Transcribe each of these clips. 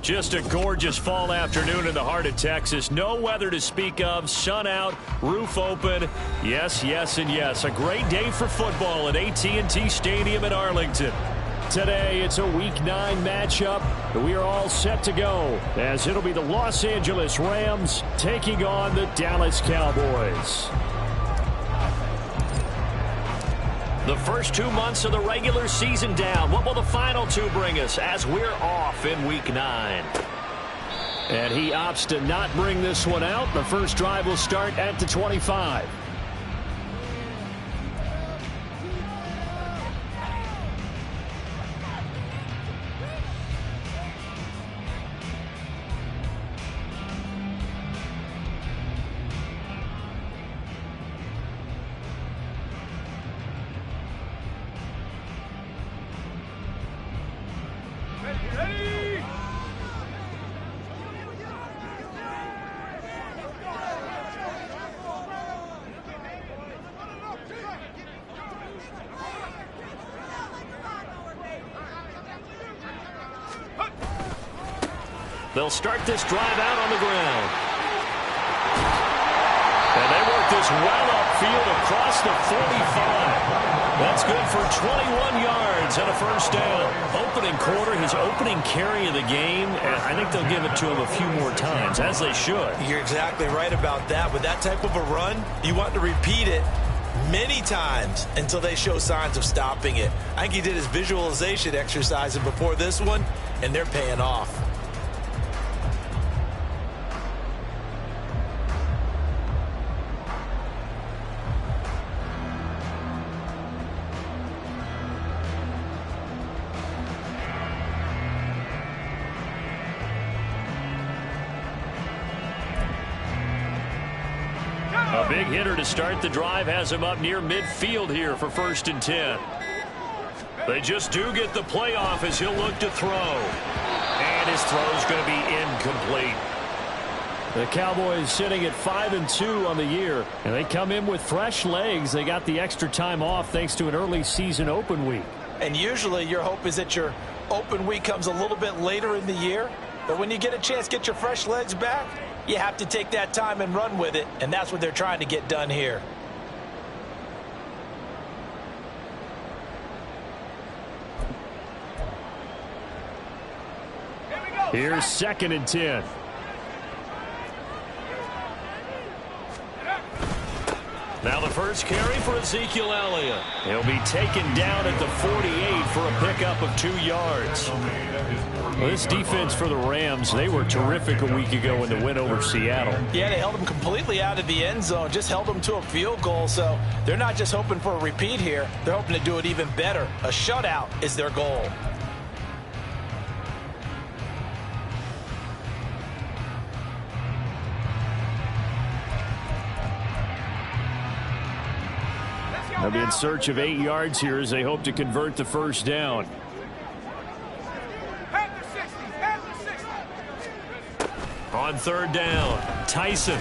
Just a gorgeous fall afternoon in the heart of Texas. No weather to speak of. Sun out, roof open. Yes, yes, and yes. A great day for football at AT&T Stadium in Arlington. Today, it's a Week 9 matchup. We are all set to go as it'll be the Los Angeles Rams taking on the Dallas Cowboys. The first 2 months of the regular season down. What will the final 2 bring us as we're off in Week 9? And he opts to not bring this one out. The first drive will start at the 25. They'll start this drive out on the ground. And they work this well upfield across the 45. That's good for 21 yards and a first down. Opening quarter, his opening carry of the game, and I think they'll give it to him a few more times, as they should. You're exactly right about that. With that type of a run, you want to repeat it many times until they show signs of stopping it. I think he did his visualization exercise before this one, and they're paying off. A big hitter to start the drive has him up near midfield here for 1st and 10. They just do get the play off as he'll look to throw. And his throw's going to be incomplete. The Cowboys sitting at 5-2 on the year, and they come in with fresh legs. They got the extra time off thanks to an early season open week. And usually your hope is that your open week comes a little bit later in the year. But when you get a chance to get your fresh legs back, you have to take that time and run with it, and that's what they're trying to get done here. Here's 2nd and 10. Now the first carry for Ezekiel Elliott. He'll be taken down at the 48 for a pickup of 2 yards. Well, this defense for the Rams, they were terrific a week ago in the win over Seattle. Yeah, they held them completely out of the end zone, just held them to a field goal. So they're not just hoping for a repeat here. They're hoping to do it even better. A shutout is their goal. They'll be in search of 8 yards here as they hope to convert the first down. On 3rd down, Tyson.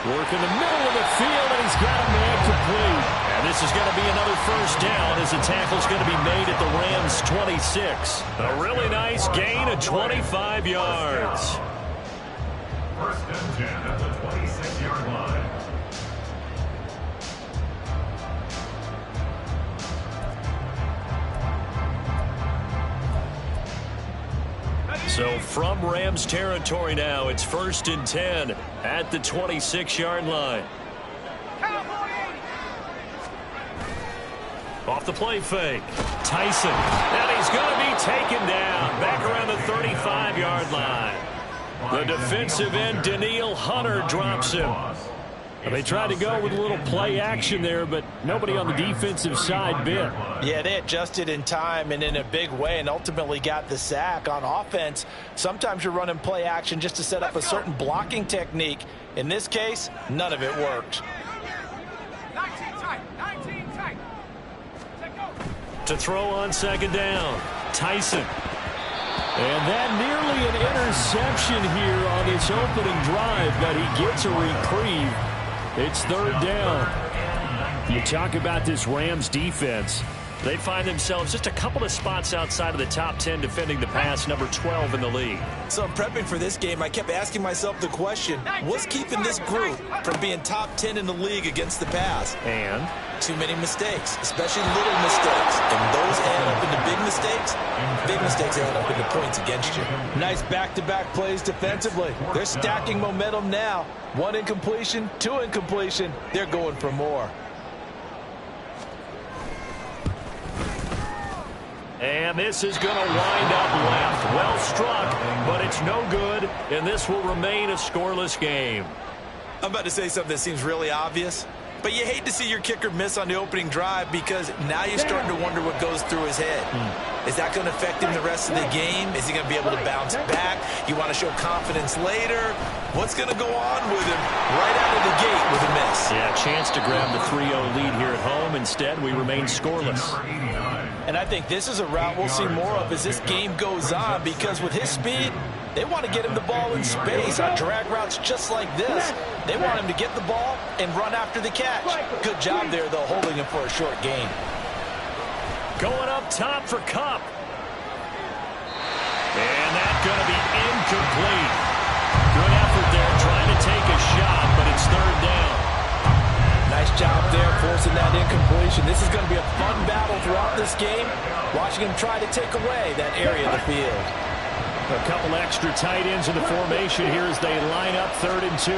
Work in the middle of the field, and he's got a man complete. And this is going to be another first down as the tackle's going to be made at the Rams' 26. A really nice gain of 25 yards. 1st and 10 at the 26-yard line. So from Rams territory now, it's 1st and 10 at the 26-yard line. Off the play fake. Tyson. And he's going to be taken down. Back around the 35-yard line. The defensive end, Daniil Hunter, drops him. They tried to go with a little play action there, but nobody on the defensive side bit. Yeah, they adjusted in time and in a big way and ultimately got the sack. On offense, sometimes you're running play action just to set up a certain blocking technique. In this case, none of it worked. 19 tight. To throw on second down, Tyson. And that nearly an interception here on this opening drive, but he gets a reprieve. It's third down. You talk about this Rams defense. They find themselves just a couple of spots outside of the top 10 defending the pass, number 12 in the league. So in prepping for this game, I kept asking myself the question, what's keeping this group from being top 10 in the league against the pass? And too many mistakes, especially little mistakes. And those add up into big mistakes. Big mistakes add up into points against you. Nice back-to-back plays defensively. They're stacking momentum now. 1 incompletion, 2 incompletion. They're going for more. And this is going to wind up left. Well struck, but it's no good, and this will remain a scoreless game. I'm about to say something that seems really obvious, but you hate to see your kicker miss on the opening drive because now you're starting to wonder what goes through his head. Is that going to affect him the rest of the game? Is he going to be able to bounce back? You want to show confidence later? What's going to go on with him right out of the gate with a miss? Yeah, chance to grab the 3-0 lead here at home. Instead, we remain scoreless. And I think this is a route we'll see more of as this game goes on because with his speed, they want to get him the ball in space on drag routes just like this. They want him to get the ball and run after the catch. Good job there, though, holding him for a short gain. Going up top for Kupp. And that's going to be incomplete. Good effort there trying to take a shot, but it's third down. Nice job there forcing that incompletion. This is going to be a fun battle throughout this game. Watching him try to take away that area of the field. A couple extra tight ends in the formation here as they line up 3rd and 2.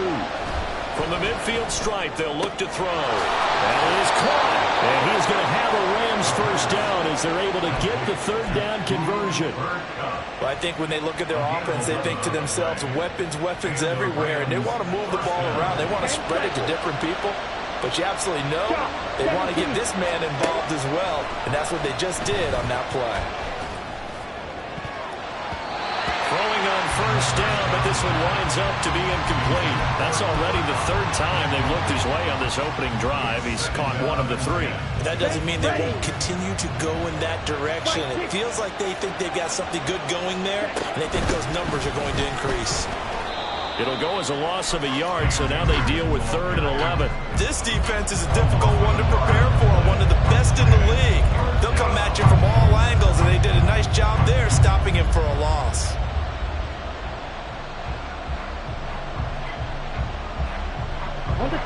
From the midfield stripe, they'll look to throw. That is caught. And he's going to have a Rams first down as they're able to get the 3rd down conversion. Well, I think when they look at their offense, they think to themselves, weapons everywhere. And they want to move the ball around. They want to spread it to different people. But you absolutely know they want to get this man involved as well. And that's what they just did on that play. Throwing on first down, but this one winds up to be incomplete. That's already the 3rd time they've looked his way on this opening drive. He's caught 1 of the 3. That doesn't mean they won't continue to go in that direction. It feels like they think they've got something good going there, and they think those numbers are going to increase. It'll go as a loss of a yard, so now they deal with 3rd and 11. This defense is a difficult one to prepare for, one of the best in the league. They'll come at you from all angles, and they did a nice job there stopping him for a loss.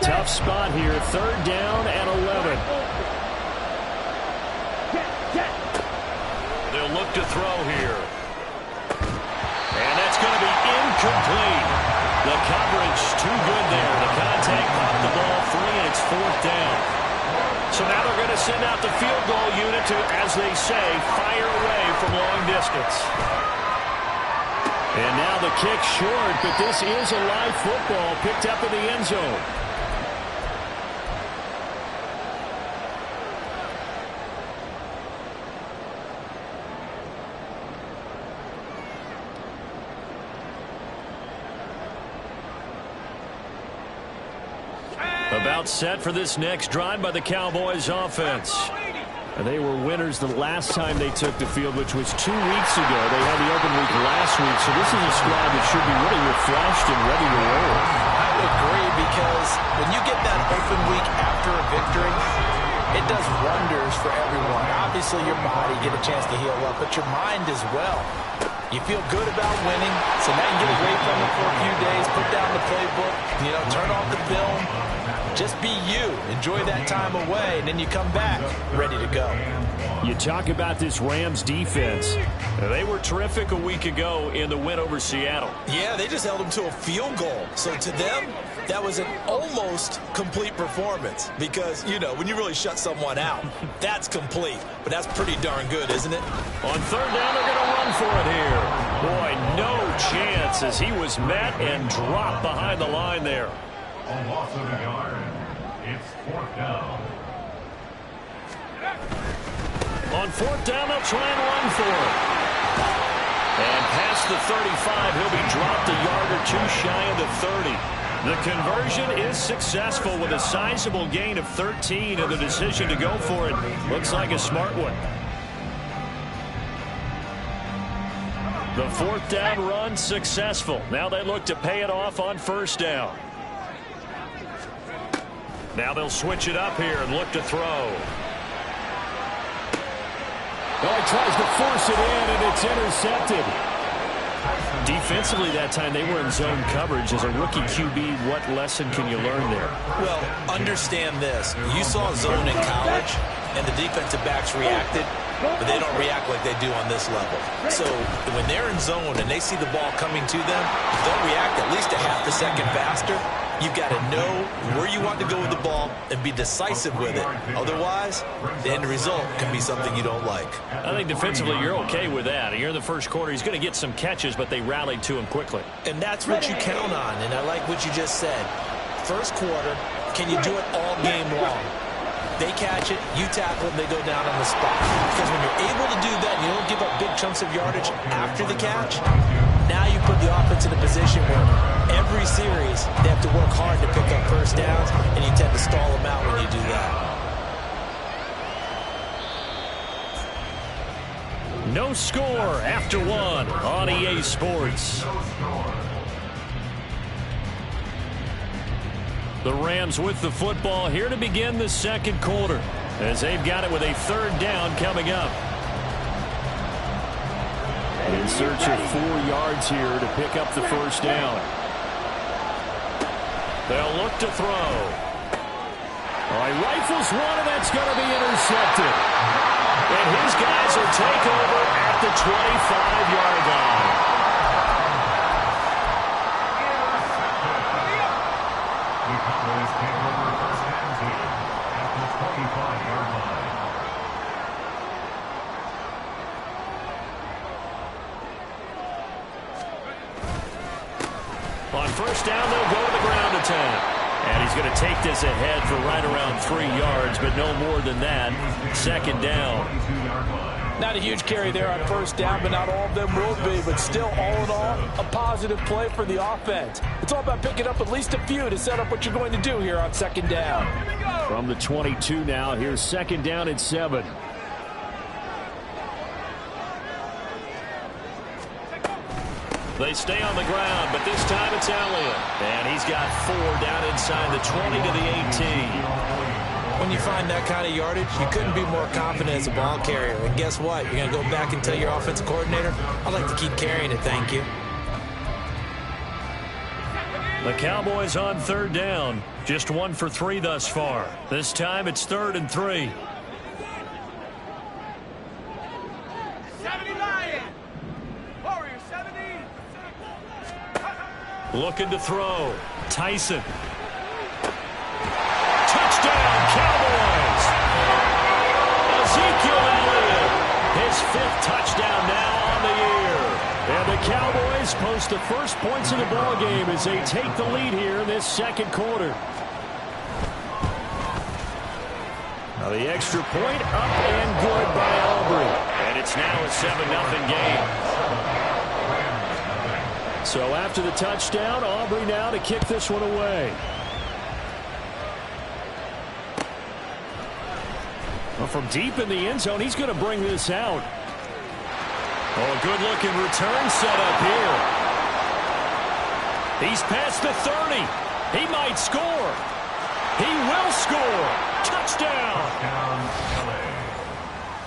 Tough spot here, 3rd down and 11. They'll look to throw here. And that's going to be incomplete. The coverage too good there. The contact popped the ball free, and it's 4th down. So now they're going to send out the field goal unit to, as they say, fire away from long distance. And now the kick short, but this is a live football picked up in the end zone. About set for this next drive by the Cowboys offense. And they were winners the last time they took the field, which was 2 weeks ago. They had the open week last week, so this is a squad that should be really refreshed and ready to roll. I would agree because when you get that open week after a victory, it does wonders for everyone. Obviously, your body get a chance to heal up, but your mind as well. You feel good about winning, so now you get away from it for a few days, put down the playbook, turn off the film, Just be you. Enjoy that time away, and then you come back ready to go. You talk about this Rams defense. They were terrific a week ago in the win over Seattle. Yeah, they just held them to a field goal. So to them, that was an almost complete performance because, you know, when you really shut someone out, that's complete. But that's pretty darn good, isn't it? On third down, they're going to run for it here. Boy, no chance as he was met and dropped behind the line there. A loss of a yard. It's fourth down. On fourth down, they'll try and run for it. And past the 35, he'll be dropped a yard or two shy of the 30. The conversion is successful with a sizable gain of 13, and the decision to go for it looks like a smart one. The fourth down run successful. Now they look to pay it off on first down. Now they'll switch it up here and look to throw. Oh, he tries to force it in, and it's intercepted. Defensively that time, they were in zone coverage. As a rookie QB, what lesson can you learn there? Well, understand this. You saw zone in college, and the defensive backs reacted, but they don't react like they do on this level. So when they're in zone and they see the ball coming to them, they'll react at least a half a second faster. You've got to know where you want to go with the ball and be decisive with it. Otherwise, the end result can be something you don't like. I think defensively you're okay with that. Here in the first quarter, he's going to get some catches, but they rallied to him quickly. And that's what you count on, and I like what you just said. First quarter, can you do it all game long? They catch it, you tackle them, they go down on the spot. Because when you're able to do that and you don't give up big chunks of yardage after the catch, now you put the offense in a position where every series they have to work hard to pick up first downs, and you tend to stall them out when you do that. No score after one on EA Sports. The Rams with the football here to begin the second quarter as they've got it with a third down coming up. In search of 4 yards here to pick up the first down. They'll look to throw. All right, rifles one, and that's going to be intercepted. And his guys will take over at the 25-yard line. The Cowboys take over first and 10 at the 25-yard line. On first down, they'll go to the ground attack. And he's going to take this ahead for right around 3 yards, but no more than that. Second down. Not a huge carry there on first down, but not all of them will be. But still, all in all, a positive play for the offense. It's all about picking up at least a few to set up what you're going to do here on second down. From the 22 now, here's second down at 7. They stay on the ground, but this time it's Elliott. And he's got 4 down inside the 20 to the 18. When you find that kind of yardage, you couldn't be more confident as a ball carrier. And guess what? You're going to go back and tell your offensive coordinator, I'd like to keep carrying it, thank you. The Cowboys on third down. Just 1 for 3 thus far. This time it's 3rd and 3. 70 Lions. Warriors 70. Looking to throw. Tyson. Touchdown, Cowboys! Ezekiel Elliott, his 5th touchdown now on the year. And the Cowboys post the first points of the ballgame as they take the lead here in this second quarter. Now the extra point up and good by Aubrey. And it's now a 7-0 game. So after the touchdown, Aubrey now to kick this one away. Well, from deep in the end zone, he's going to bring this out. Oh, a good-looking return set up here. He's past the 30. He might score. He will score. Touchdown.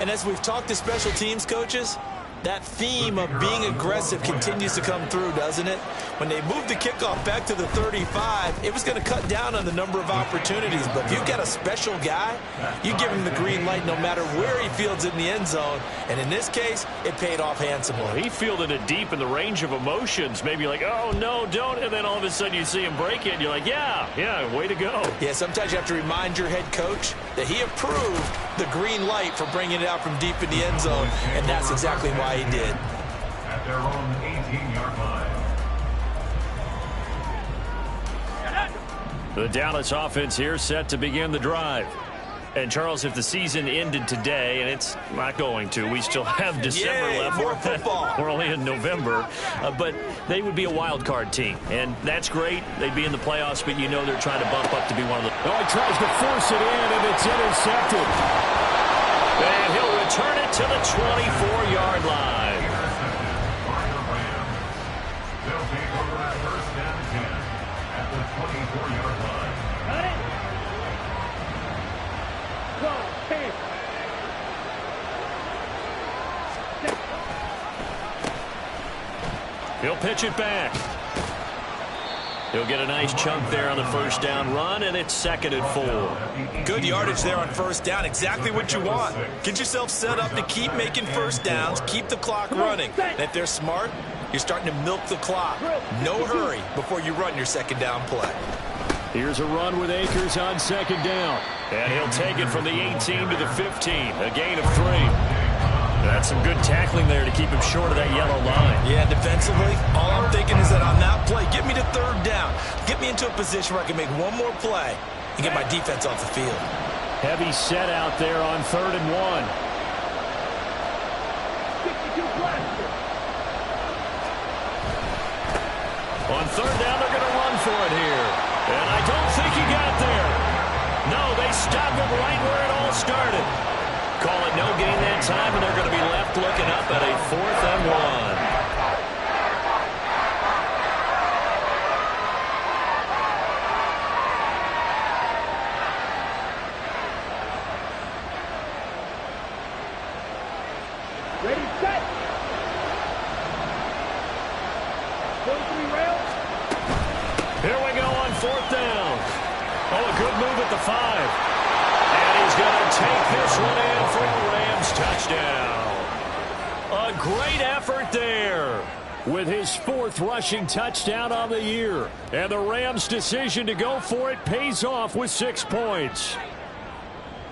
And as we've talked to special teams coaches, That theme of being aggressive continues to come through, doesn't it? When they moved the kickoff back to the 35, it was going to cut down on the number of opportunities. But if you've got a special guy, you give him the green light no matter where he fields in the end zone. And in this case, it paid off handsomely. Well, he fielded it deep in the range of emotions. Maybe like, oh, no, don't. And then all of a sudden you see him break it, and you're like, yeah, way to go. Yeah, sometimes you have to remind your head coach that he approved the green light for bringing it out from deep in the end zone, and that's exactly why he did. At their own 18-yard line. The Dallas offense here set to begin the drive. And, Charles, if the season ended today, and it's not going to, we still have December left. More football. We're only in November. But they would be a wild card team. And that's great. They'd be in the playoffs, but you know they're trying to bump up to be one of the... Oh, he tries to force it in, and it's intercepted. And he'll return it to the 24-yard line. They'll take over at first down 10 at the 24-yard line. Got it? Go, hey. He'll pitch it back. He'll get a nice chunk there on the first down run, and it's 2nd and 4. Good yardage there on first down. Exactly what you want. Get yourself set up to keep making first downs, keep the clock running. And if they're smart, you're starting to milk the clock. No hurry before you run your second down play. Here's a run with Akers on 2nd down. And he'll take it from the 18 to the 15, a gain of 3. That's some good tackling there to keep him short of that yellow line. Yeah, defensively, all I'm thinking is that on that play, get me to 3rd down. Get me into a position where I can make one more play and get my defense off the field. Heavy set out there on 3rd and 1. 62 blaster. On 3rd down, they're going to run for it here. And I don't think he got there. No, they stopped him right where it all started. Call it no gain that time, and they're going to be left looking up at a 4th and 1. Ready, set. 43 rails. Here we go on 4th down. Oh, a good move at the 5. And he's going to take this one in for a Rams touchdown. A great effort there with his 4th rushing touchdown on the year. And the Rams' decision to go for it pays off with 6 points.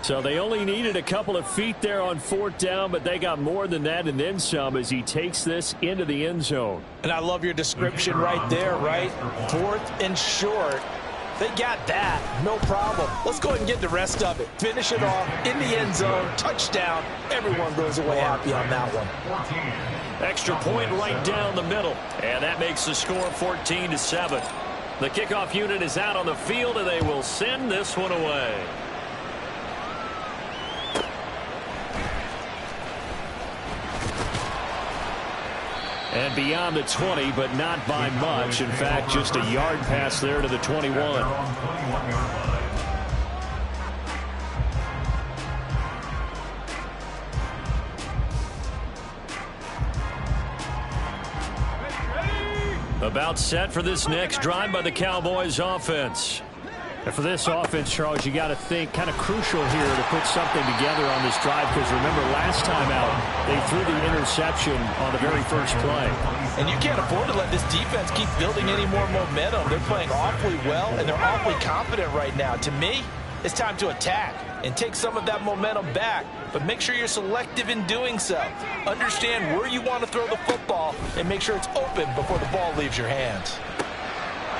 So they only needed a couple of feet there on 4th down, but they got more than that and then some as he takes this into the end zone. And I love your description right there, right? 4th and short. They got that. No problem. Let's go ahead and get the rest of it. Finish it off in the end zone. Touchdown. Everyone goes away happy on that one. Extra point right down the middle. And that makes the score 14-7. The kickoff unit is out on the field, and they will send this one away. And beyond the 20, but not by much. In fact, just a yard pass there to the 21. About set for this next drive by the Cowboys offense. And for this offense, Charles, you got to think kind of crucial here to put something together on this drive, because remember last time out they threw the interception on the very first play. And you can't afford to let this defense keep building any more momentum. They're playing awfully well, and they're awfully confident right now. To me, it's time to attack and take some of that momentum back, but make sure you're selective in doing so. Understand where you want to throw the football and make sure it's open before the ball leaves your hands.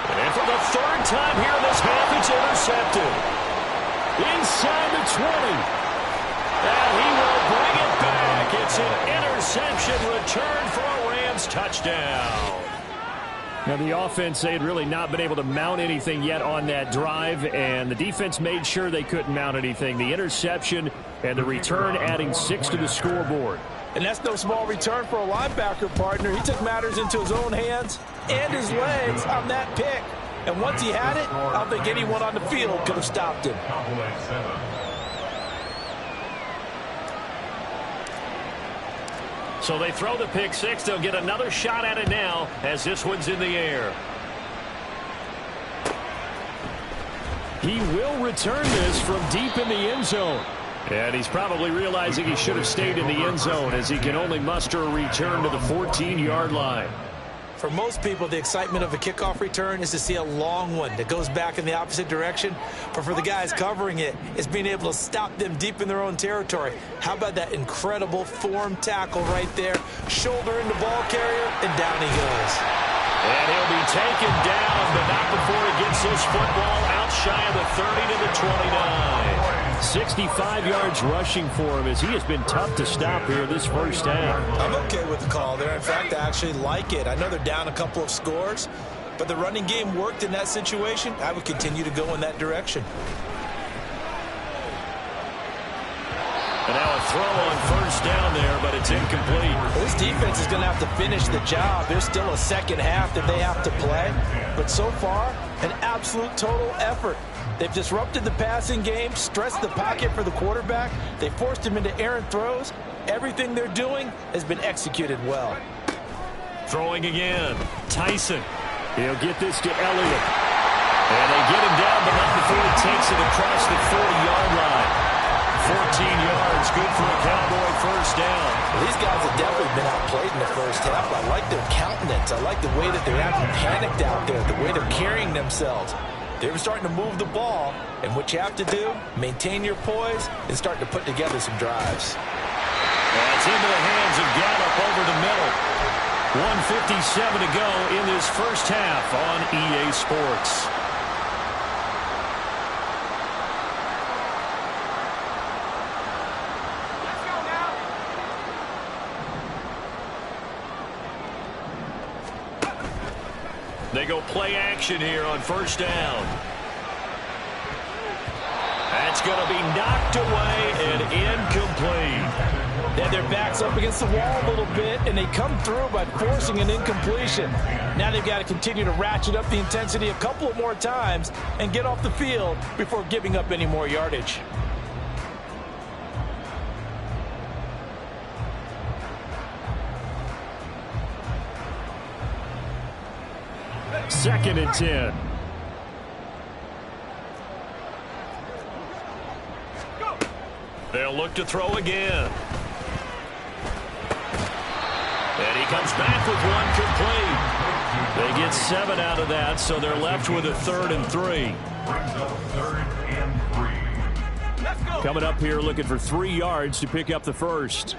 And for the 3rd time here in this half, it's intercepted. Inside the 20. And he will bring it back. It's an interception return for a Rams touchdown. Now, the offense, they had really not been able to mount anything yet on that drive, and the defense made sure they couldn't mount anything. The interception and the return adding 6 to the scoreboard. And that's no small return for a linebacker, partner. He took matters into his own hands and his legs on that pick. And once he had it, I don't think anyone on the field could have stopped him. So they throw the pick six. They'll get another shot at it now as this one's in the air. He will return this from deep in the end zone. And he's probably realizing he should have stayed in the end zone as he can only muster a return to the 14-yard line. For most people, the excitement of a kickoff return is to see a long one that goes back in the opposite direction. But for the guys covering it, it's being able to stop them deep in their own territory. How about that incredible form tackle right there? Shoulder in the ball carrier, and down he goes. And he'll be taken down, but not before he gets this football out shy of the 30 to the 29. 65 yards rushing for him as he has been tough to stop here this first half. I'm okay with the call there. In fact, I actually like it. I know they're down a couple of scores, but the running game worked in that situation. I would continue to go in that direction. And now a throw on first down there, but it's incomplete. This defense is going to have to finish the job. There's still a second half that they have to play. But so far, an absolute total effort. They've disrupted the passing game, stressed the pocket for the quarterback. They forced him into errant throws. Everything they're doing has been executed well. Throwing again. Tyson. He'll get this to Elliott. And they get him down, but not before he takes it across the 40-yard line. 14 yards, good for a Cowboy first down. Well, these guys have definitely been outplayed in the first half. I like their countenance. I like the way that they're acting panicked out there, the way they're carrying themselves. They were starting to move the ball, and what you have to do, maintain your poise and start to put together some drives. That's into the hands of Gallup over the middle. 1:57 to go in this first half on EA Sports. They go play action here on first down. That's going to be knocked away and incomplete. They had their backs up against the wall a little bit, and they come through by forcing an incompletion. Now they've got to continue to ratchet up the intensity a couple of more times and get off the field before giving up any more yardage. Second and 10. They'll look to throw again. And he comes back with one complete. They get 7 out of that, so they're left with a 3rd and 3. Coming up here looking for 3 yards to pick up the first.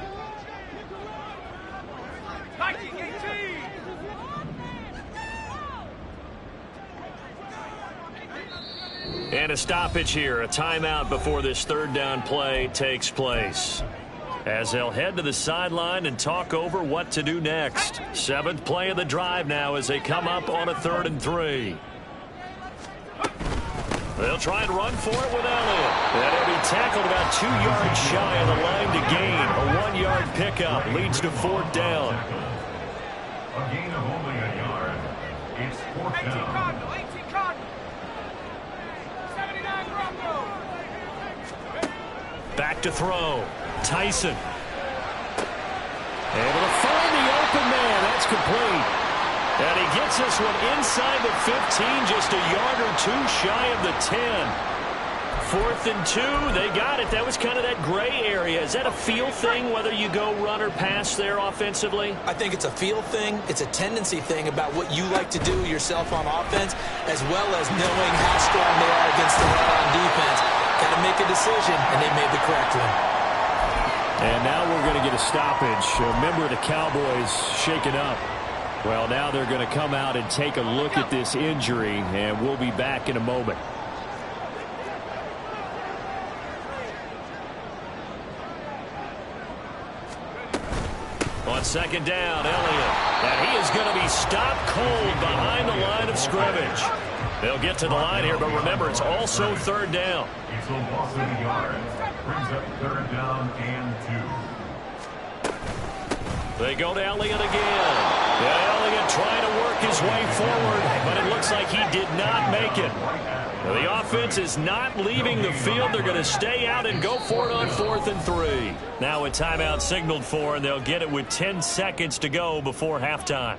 And a stoppage here, a timeout before this third down play takes place. As they'll head to the sideline and talk over what to do next. 7th play of the drive now as they come up on a 3rd and 3. They'll try and run for it with Elliott. And he'll be tackled about 2 yards shy of the line to gain. A 1-yard pickup leads to 4th down. A gain of only a yard. It's 4th down. Back to throw. Tyson. Able to find the open man. That's complete. And he gets this one inside the 15, just a yard or 2 shy of the 10. 4th and 2. They got it. That was kind of that gray area. Is that a feel thing, whether you go run or pass there offensively? I think it's a feel thing. It's a tendency thing about what you like to do yourself on offense, as well as knowing how strong they are against the run on defense. Got to make a decision, and they made the correct one. And now we're going to get a stoppage. A member of the Cowboys shaken up. Well, now they're going to come out and take a look at this injury, and we'll be back in a moment. On second down, Elliott. And he is going to be stopped cold behind the line of scrimmage. They'll get to the line here, but remember, it's also 3rd down. It's a loss of a yard. Brings up 3rd down and 2. They go to Elliott again. Yeah, Elliott trying to work his way forward, but it looks like he did not make it. Now, the offense is not leaving the field. They're going to stay out and go for it on 4th and 3. Now a timeout signaled for, and they'll get it with 10 seconds to go before halftime.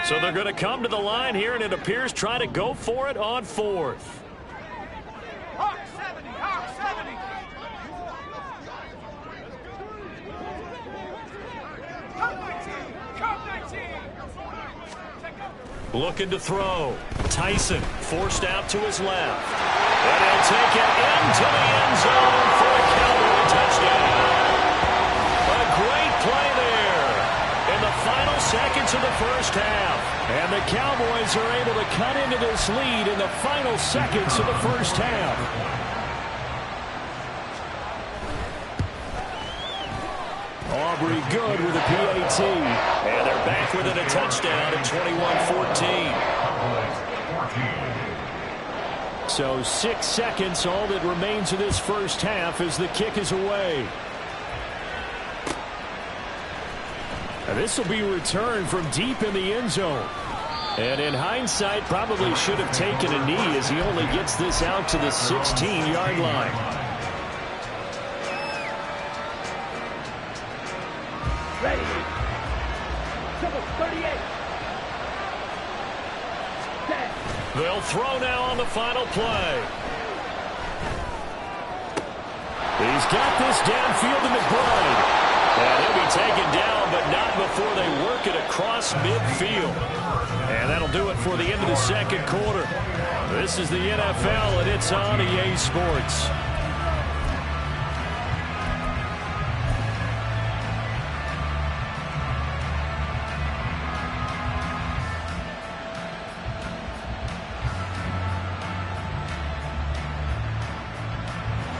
So they're going to come to the line here, and it appears try to go for it on 4th. Looking to throw. Tyson forced out to his left. And he'll take it into the end zone for a Cowboy touchdown. A great play there in the final seconds of the first half. And the Cowboys are able to cut into this lead in the final seconds of the first half. Aubrey good with a PAT. And they're back within a touchdown at 21-14. So 6 seconds, all that remains of this first half as the kick is away. Now this will be returned from deep in the end zone. And in hindsight, probably should have taken a knee as he only gets this out to the 16-yard line. Ready. Number 38. Set. They'll throw now on the final play. He's got this downfield to McBride. And he'll be taken down, but not before they work it across midfield. And that'll do it for the end of the second quarter. This is the NFL, and it's on EA Sports.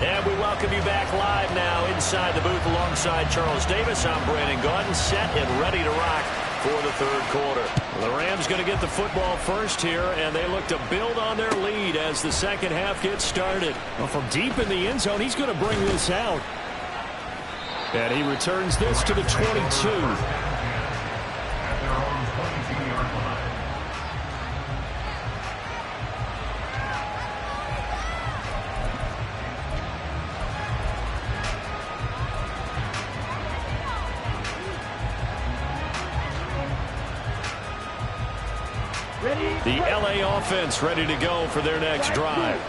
And we welcome you back live now inside the booth alongside Charles Davis. I'm Brandon Gaudin, set and ready to rock for the third quarter. The Rams going to get the football first here, and they look to build on their lead as the second half gets started. Well, from deep in the end zone, he's going to bring this out. And he returns this to the 22. The LA offense ready to go for their next drive.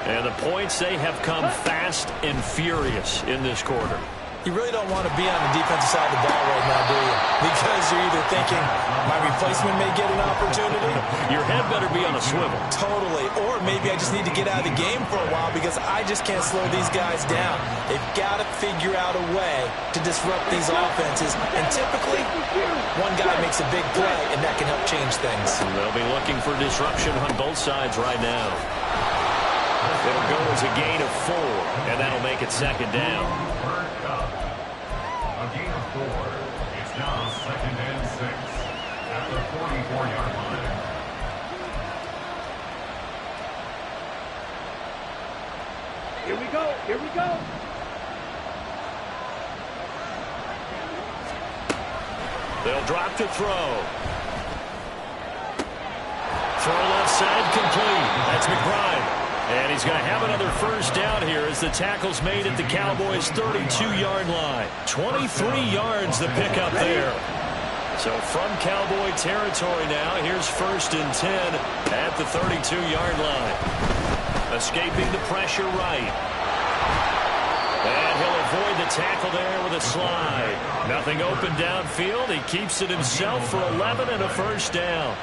And the points, they have come fast and furious in this quarter. You really don't want to be on the defensive side of the ball right now, do you? Because you're either thinking, my replacement may get an opportunity. Your head better be on a swivel. Totally. Or maybe I just need to get out of the game for a while because I just can't slow these guys down. They've got to figure out a way to disrupt these offenses. And typically, one guy makes a big play, and that can help change things. And they'll be looking for disruption on both sides right now. It'll go as a gain of 4, and that'll make it second down. A gain of 4. It's now 2nd and 6 at the 44-yard line. Here we go. Here we go. They'll drop to throw. Throw left side complete. That's McBride. And he's going to have another first down here as the tackle's made at the Cowboys' 32-yard line. 23 yards the pickup there. So from Cowboy territory now, here's 1st and 10 at the 32-yard line. Escaping the pressure right. And he'll avoid the tackle there with a slide. Nothing open downfield. He keeps it himself for 11 and a first down.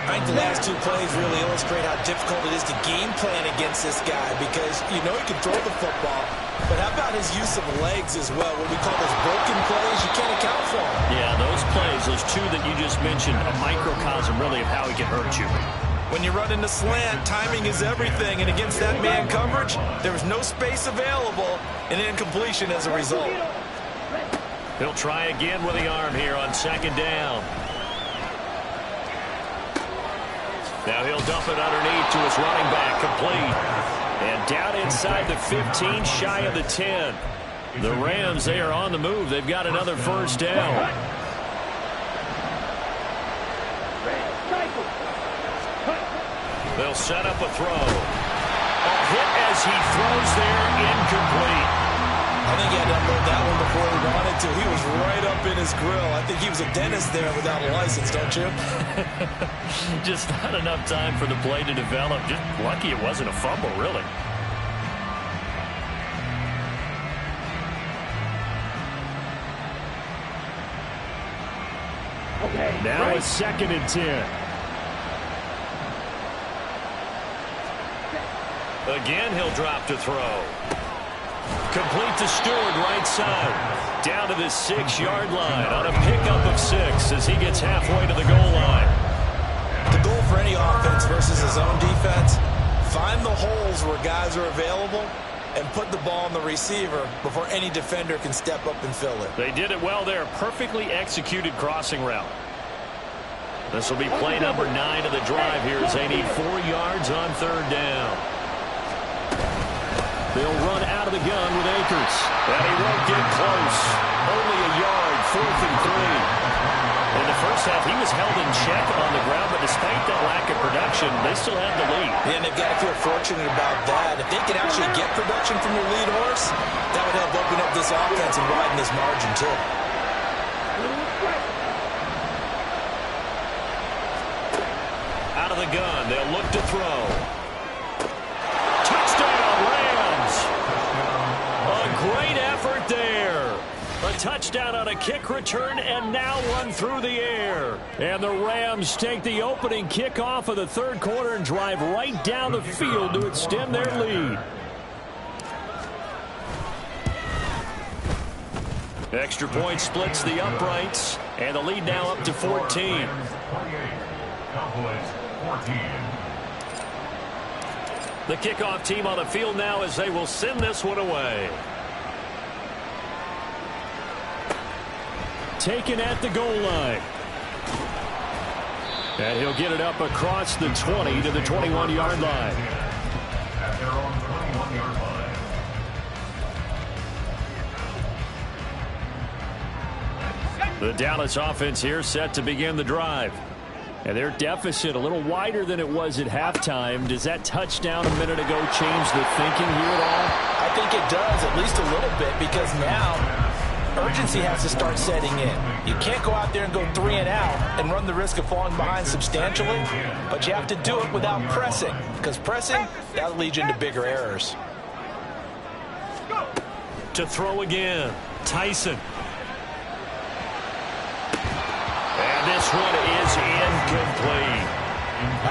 I think the last 2 plays really illustrate how difficult it is to game plan against this guy because you know he can throw the football, but how about his use of legs as well? What we call those broken plays, you can't account for them. Yeah, those plays, those 2 that you just mentioned, a microcosm really of how he can hurt you. When you run into slant, timing is everything, and against that man coverage, there was no space available, and incompletion as a result. He'll try again with the arm here on 2nd down. Now he'll dump it underneath to his running back, complete. And down inside the 15, shy of the 10. The Rams, they are on the move. They've got another first down. They'll set up a throw. A hit as he throws there, incomplete. I think he had to unload that one before he wanted to. He was right up in his grill. I think he was a dentist there without a license, don't you? Just not enough time for the play to develop. Just lucky it wasn't a fumble, really. Okay, now right. a 2nd and 10. Again, he'll drop to throw. Complete to Stewart, right side. Down to the 6-yard line on a pickup of 6 as he gets halfway to the goal line. The goal for any offense versus his own defense, find the holes where guys are available and put the ball on the receiver before any defender can step up and fill it. They did it well there. Perfectly executed crossing route. This will be play number 9 of the drive here as they need 4 yards on 3rd down. They'll run out of the gun with Akers. And he won't get close. Only a yard, 4th and 3. In the first half, he was held in check on the ground, but despite that lack of production, they still have the lead. Yeah, and they've got to feel fortunate about that. If they can actually get production from your lead horse, that would help open up this offense and widen this margin, too. Out of the gun, they'll look to throw. Touchdown, Rams! A great effort there. A touchdown on a kick return and now one through the air. And the Rams take the opening kickoff of the 3rd quarter and drive right down the field to extend their lead. Extra point splits the uprights, and the lead now up to 14. The kickoff team on the field now as they will send this one away. Taken at the goal line. And he'll get it up across the 20 to the 21-yard line. At their own 21-yard line. The Dallas offense here set to begin the drive. And their deficit a little wider than it was at halftime. Does that touchdown a minute ago change the thinking here at all? I think it does, at least a little bit, because now urgency has to start setting in. You can't go out there and go 3 and out and run the risk of falling behind substantially, but you have to do it without pressing, because pressing, that'll lead you into bigger errors. To throw again, Tyson. And this one is incomplete.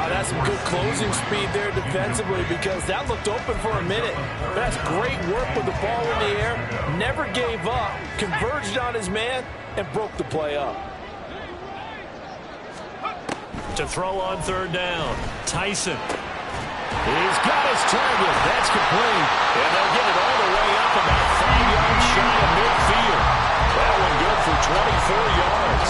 That's some good closing speed there defensively, because that looked open for a minute. That's great work with the ball in the air. Never gave up, converged on his man, and broke the play up. To throw on 3rd down, Tyson. He's got his target. That's complete. And they'll get it all the way up about 5 yards shy of midfield. That one good for 24 yards.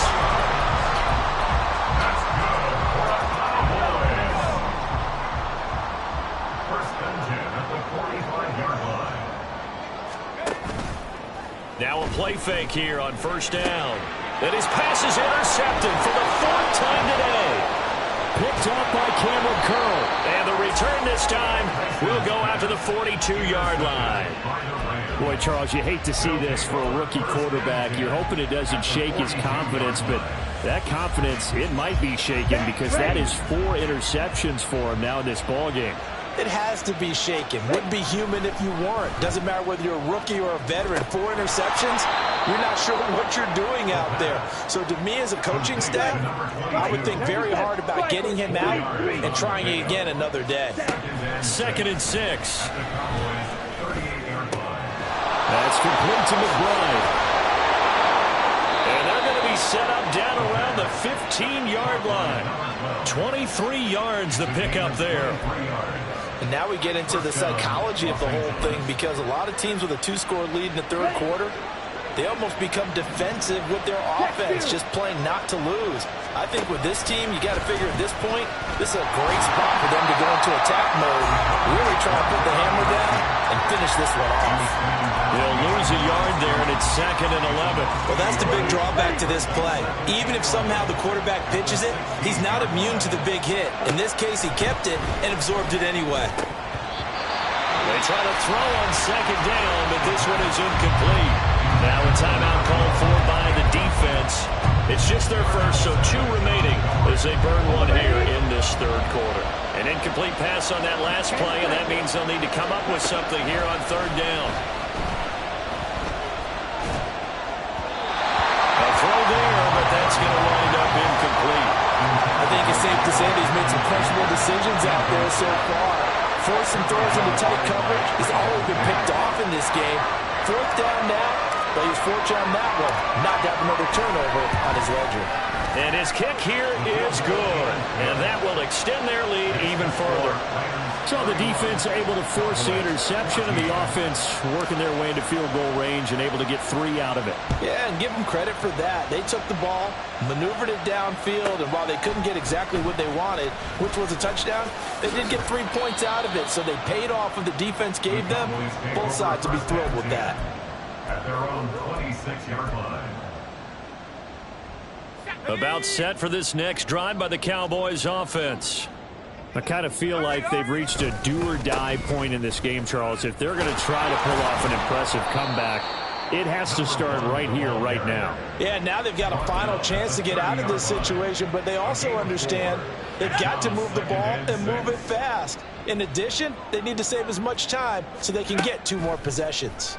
Now a play fake here on 1st down. And his pass is intercepted for the 4th time today. Picked up by Cameron Curl. And the return this time will go out to the 42-yard line. Boy, Charles, you hate to see this for a rookie quarterback. You're hoping it doesn't shake his confidence, but that confidence, it might be shaken because that is 4 interceptions for him now in this ballgame. It has to be shaken. Wouldn't be human if you weren't. Doesn't matter whether you're a rookie or a veteran. 4 interceptions, you're not sure what you're doing out there. So to me as a coaching staff, I would think very hard about getting him out and trying it again another day. 2nd and 6. That's complete to McBride. And they're going to be set up down around the 15-yard line. 23 yards the pickup there. And now we get into the psychology of the whole thing, because a lot of teams with a 2-score lead in the 3rd quarter, they almost become defensive with their offense, just playing not to lose. I think with this team, you got to figure at this point, this is a great spot for them to go into attack mode, really try to put the hammer down and finish this one off. They'll lose a yard there, and it's 2nd and 11. Well, that's the big drawback to this play. Even if somehow the quarterback pitches it, he's not immune to the big hit. In this case, he kept it and absorbed it anyway. They try to throw on 2nd down, but this one is incomplete. Now a timeout called for by the defense. It's just their first, so 2 remaining as they burn one here in this 3rd quarter. An incomplete pass on that last play, and that means they'll need to come up with something here on 3rd down. A throw there, but that's going to wind up incomplete. I think it's safe to say he's made some questionable decisions out there so far. Forcing throws into tight coverage has always been picked off in this game. 4th down now, but he's fortunate on that one, not to have another turnover on his ledger. And his kick here is good, and that will extend their lead even further. So the defense able to force the interception, and the offense working their way into field goal range and able to get 3 out of it. Yeah, and give them credit for that. They took the ball, maneuvered it downfield, and while they couldn't get exactly what they wanted, which was a touchdown, they did get 3 points out of it, so they paid off what the defense gave them. Both sides will be thrilled with that. At their own 26-yard line. About set for this next drive by the Cowboys offense. I kind of feel like they've reached a do-or-die point in this game, Charles. If they're going to try to pull off an impressive comeback, it has to start right here, right now. Yeah, now they've got a final chance to get out of this situation, but they also understand they've got to move the ball and move it fast. In addition, they need to save as much time so they can get 2 more possessions.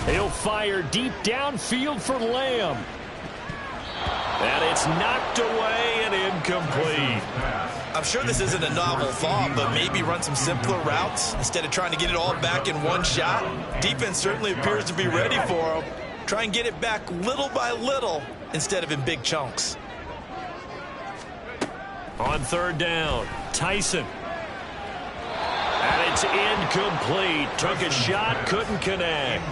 He'll fire deep downfield for Lamb. And it's knocked away and incomplete. I'm sure this isn't a novel thought, but maybe run some simpler routes instead of trying to get it all back in one shot. Defense certainly appears to be ready for him. Try and get it back little by little instead of in big chunks. On 3rd down, Tyson. And it's incomplete. Took a shot, couldn't connect.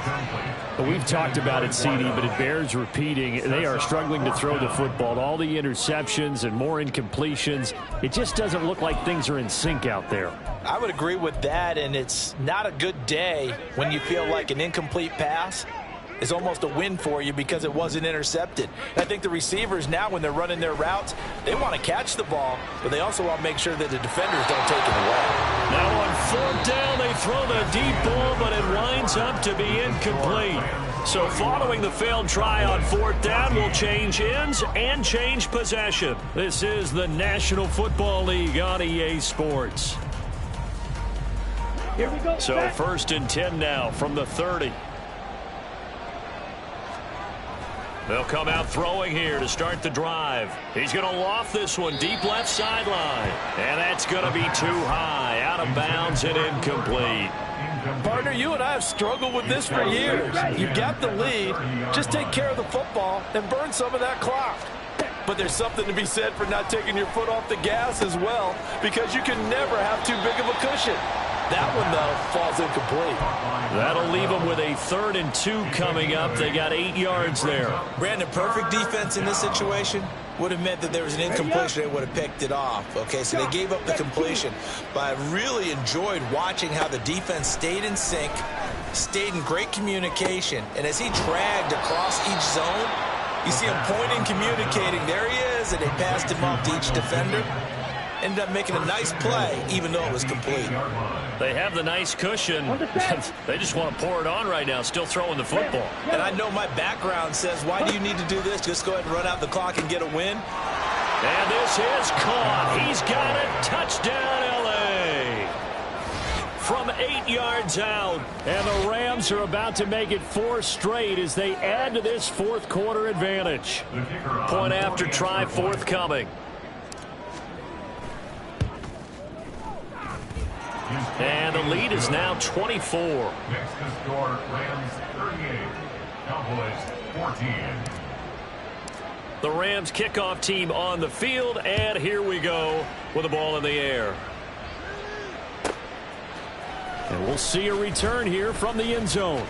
We've talked about it, CD, but it bears repeating. They are struggling to throw the football. All the interceptions and more incompletions. It just doesn't look like things are in sync out there. I would agree with that, and it's not a good day when you feel like an incomplete pass is almost a win for you because it wasn't intercepted. I think the receivers now, when they're running their routes, they want to catch the ball, but they also want to make sure that the defenders don't take it away. Now on 4th down, they throw the deep ball, but it winds up to be incomplete. So following the failed try on 4th down, will change ends and change possession. This is the National Football League on EA Sports. Here we go. So 1st and 10 now from the 30. They'll come out throwing here to start the drive. He's going to loft this one deep left sideline. And that's going to be too high. Out of bounds and incomplete. Partner, you and I have struggled with this for years. You've got the lead. Just take care of the football and burn some of that clock. But there's something to be said for not taking your foot off the gas as well, because you can never have too big of a cushion. That one, though, falls incomplete. That'll leave them with a 3rd and 2 coming up. They got 8 yards there. Brandon, perfect defense in this situation would have meant that there was an incompletion. They would have picked it off. Okay, so they gave up the completion. But I really enjoyed watching how the defense stayed in sync, stayed in great communication. And as he dragged across each zone, you see him pointing, communicating. There he is, and they passed him off to each defender. Ended up making a nice play, even though it was complete. They have the nice cushion. They just want to pour it on right now, still throwing the football. And I know my background says, why do you need to do this? Just go ahead and run out the clock and get a win. And this is caught. He's got it. Touchdown, L.A. From 8 yards out. And the Rams are about to make it 4 straight as they add to this 4th quarter advantage. Point after try forthcoming. And the lead is now 24. Next to score, Rams 38, Cowboys 14. The Rams kickoff team on the field, and here we go with the ball in the air. And we'll see a return here from the end zone.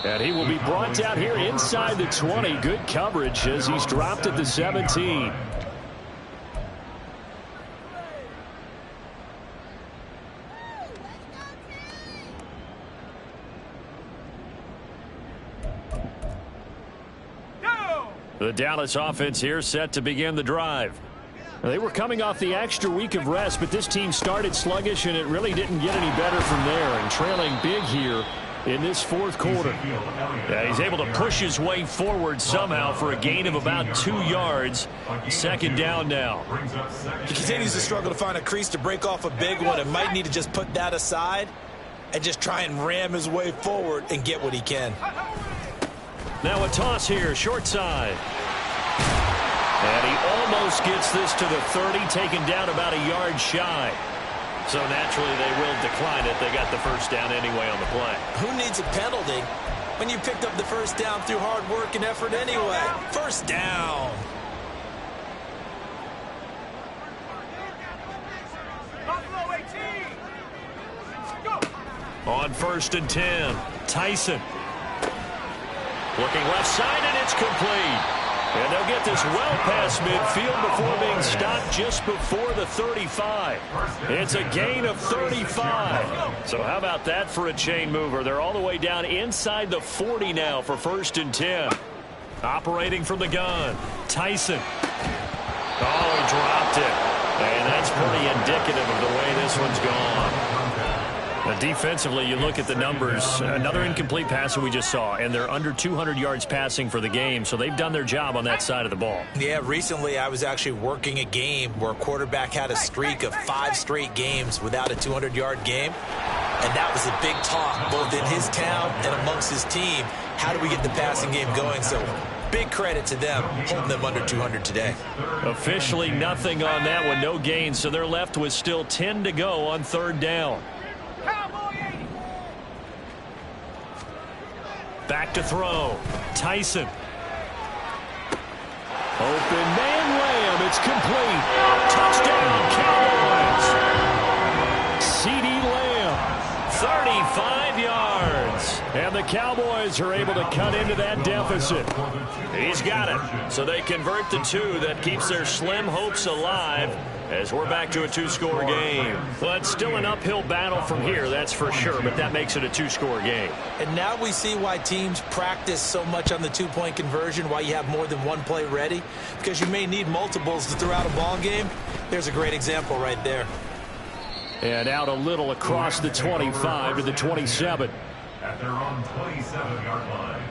And he will be brought down here inside the 20. Good coverage as he's dropped at the 17. The Dallas offense here set to begin the drive. They were coming off the extra week of rest, but this team started sluggish, and it really didn't get any better from there. And trailing big here in this fourth quarter. Yeah, he's able to push his way forward somehow for a gain of about 2 yards. Second down now. He continues to struggle to find a crease to break off a big one, and might need to just put that aside and just try and ram his way forward and get what he can. Now a toss here, short side. And he almost gets this to the 30, taken down about a yard shy. So naturally they will decline it. They got the first down anyway on the play. Who needs a penalty when you picked up the first down through hard work and effort anyway? First down. On 1st and 10, Tyson. Looking left side, and it's complete. And they'll get this well past midfield before being stopped just before the 35. It's a gain of 35. So how about that for a chain mover? They're all the way down inside the 40 now for 1st and 10. Operating from the gun, Tyson. Oh, he dropped it. And that's pretty indicative of the way this one's gone. Defensively, you look at the numbers. Another incomplete pass that we just saw, and they're under 200 yards passing for the game, so they've done their job on that side of the ball. Yeah, recently I was actually working a game where a quarterback had a streak of 5 straight games without a 200-yard game, and that was a big talk both in his town and amongst his team. How do we get the passing game going? So big credit to them, holding them under 200 today. Officially nothing on that one, no gain, so they're left with still 10 to go on 3rd down. Back to throw. Tyson. Open man Lamb. It's complete. Touchdown Cowboys. CD Lamb. 35 yards. And the Cowboys are able to cut into that deficit. He's got it. So they convert the 2. That keeps their slim hopes alive as we're back to a 2-score game. But still an uphill battle from here, that's for sure, but that makes it a 2-score game. And now we see why teams practice so much on the 2-point conversion, why you have more than one play ready, because you may need multiples to throw out a ball game. There's a great example right there. And out a little across the 25 to the 27. At their own 27-yard line.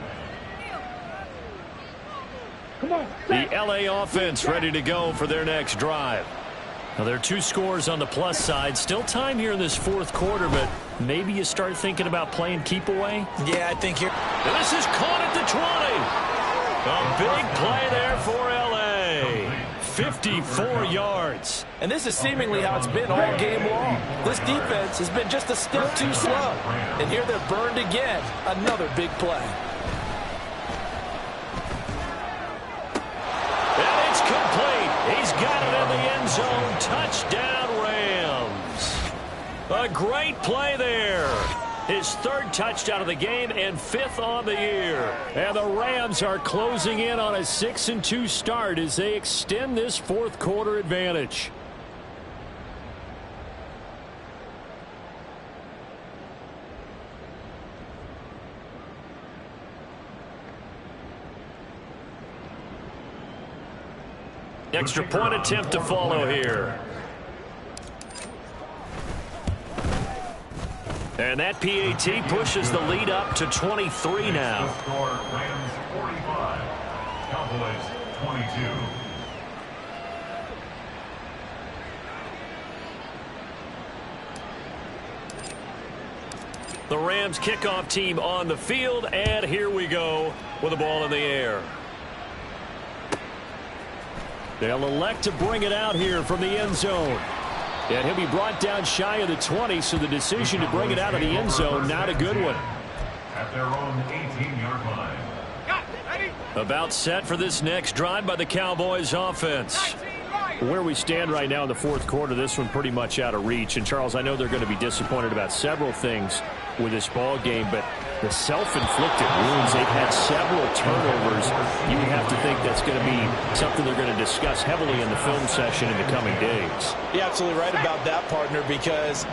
Come on. The LA offense ready to go for their next drive. Now, there are 2 scores on the plus side. Still time here in this 4th quarter, but maybe you start thinking about playing keep away. Yeah, I think here. And this is caught at the 20. A big play there for LA. 54 yards. And this is seemingly how it's been all game long. This defense has been just a step too slow. And here they're burned again. Another big play. And it's complete. He's got it in the end zone. Touchdown, Rams. A great play there. His 3rd touchdown of the game and 5th on the year. And the Rams are closing in on a 6-2 start as they extend this 4th quarter advantage. Extra point attempt to follow here. And that PAT pushes the lead up to 23 now. Score Rams 45, Cowboys 22. The Rams kickoff team on the field, and here we go with the ball in the air. They'll elect to bring it out here from the end zone. And he'll be brought down shy of the 20, so the decision to bring it out of the end zone, not a good one. At their own 18-yard line. About set for this next drive by the Cowboys offense. Where we stand right now in the 4th quarter, this one pretty much out of reach. And, Charles, I know they're going to be disappointed about several things with this ball game, but the self-inflicted wounds, they've had several turnovers. You would have to think that's going to be something they're going to discuss heavily in the film session in the coming days. You're absolutely right about that, partner, because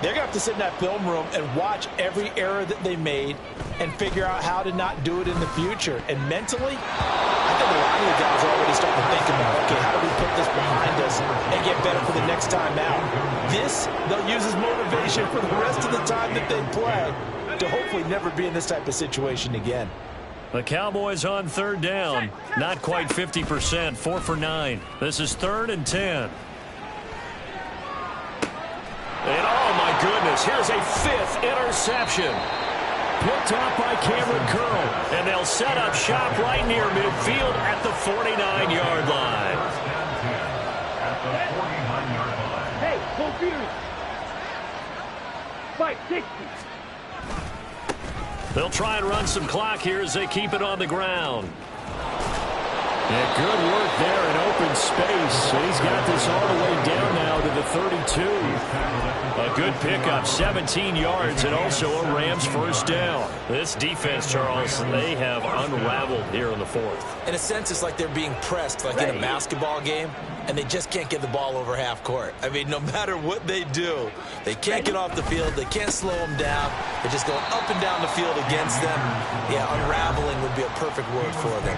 they're going to have to sit in that film room and watch every error that they made and figure out how to not do it in the future. And mentally, I think a lot of the guys are already starting to think about, okay, how do we put this behind us and get better for the next time out? This, they'll use as motivation for the rest of the time that they play to hopefully never be in this type of situation again. The Cowboys on third down. Not quite 50%, 4 for 9. This is 3rd and 10. And oh my goodness, here's a 5th interception. Picked off by Cameron Curl. And they'll set up shop right near midfield at the 49-yard line. At the 49-yard line. Hey, confused. 560. They'll try and run some clock here as they keep it on the ground. Yeah, good work there in open space. He's got this all the way down now to the 32. A good pickup, 17 yards, and also a Rams first down. This defense, Charles, they have unraveled here in the 4th. In a sense, it's like they're being pressed, like in a basketball game, and they just can't get the ball over half court. I mean, no matter what they do, they can't get off the field. They can't slow them down. They're just going up and down the field against them. Yeah, unraveling would be a perfect word for them.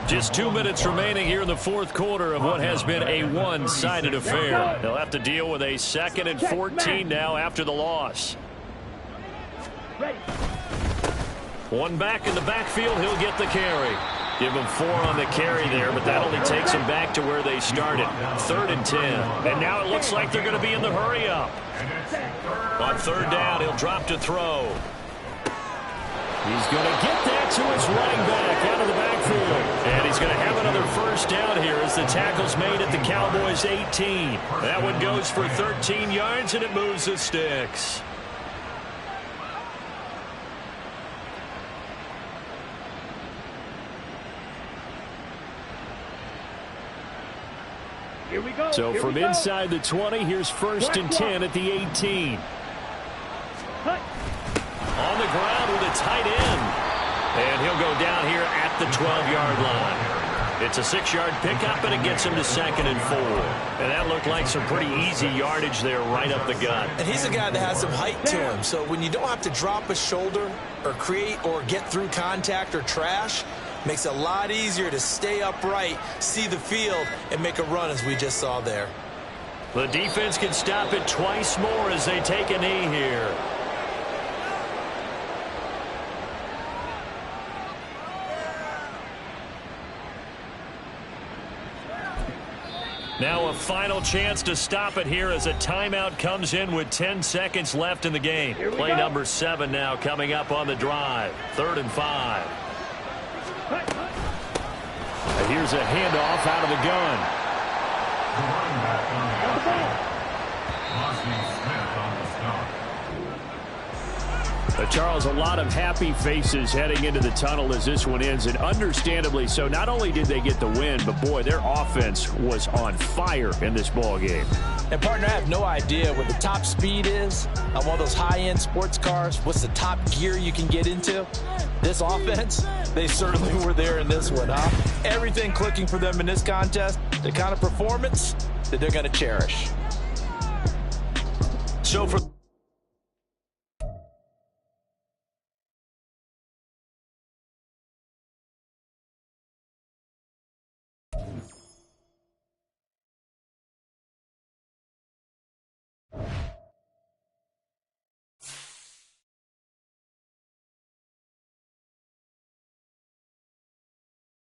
Just 2 minutes remaining here in the 4th quarter of what has been a one-sided affair. They'll have to deal with a 2nd and 14 now after the loss. Ready. One back in the backfield, he'll get the carry. Give him 4 on the carry there, but that only takes them back to where they started. 3rd and 10. And now it looks like they're going to be in the hurry-up. On 3rd down, he'll drop to throw. He's going to get that to his running back out of the backfield. And he's going to have another first down here as the tackle's made at the Cowboys' 18. That one goes for 13 yards, and it moves the sticks. Here we go. So from inside the 20, here's 1st and 10 at the 18. Cut. On the ground with a tight end. And he'll go down here at the 12-yard line. It's a 6-yard pickup, and it gets him to 2nd and 4. And that looked like some pretty easy yardage there right up the gut. And he's a guy that has some height to him. So when you don't have to drop a shoulder or create or get through contact or trash, makes it a lot easier to stay upright, see the field, and make a run as we just saw there. The defense can stop it twice more as they take a knee here. Now a final chance to stop it here as a timeout comes in with 10 seconds left in the game. Play number 7 now coming up on the drive. 3rd and 5. Here's a handoff out of the gun. The running back on the outside. Mosby Smith on the stop. Charles, a lot of happy faces heading into the tunnel as this one ends, and understandably so. Not only did they get the win, but boy, their offense was on fire in this ball game. And partner, I have no idea what the top speed is on one of those high-end sports cars. What's the top gear you can get into? This offense, they certainly were there in this one, huh? Everything clicking for them in this contest, the kind of performance that they're going to cherish. So for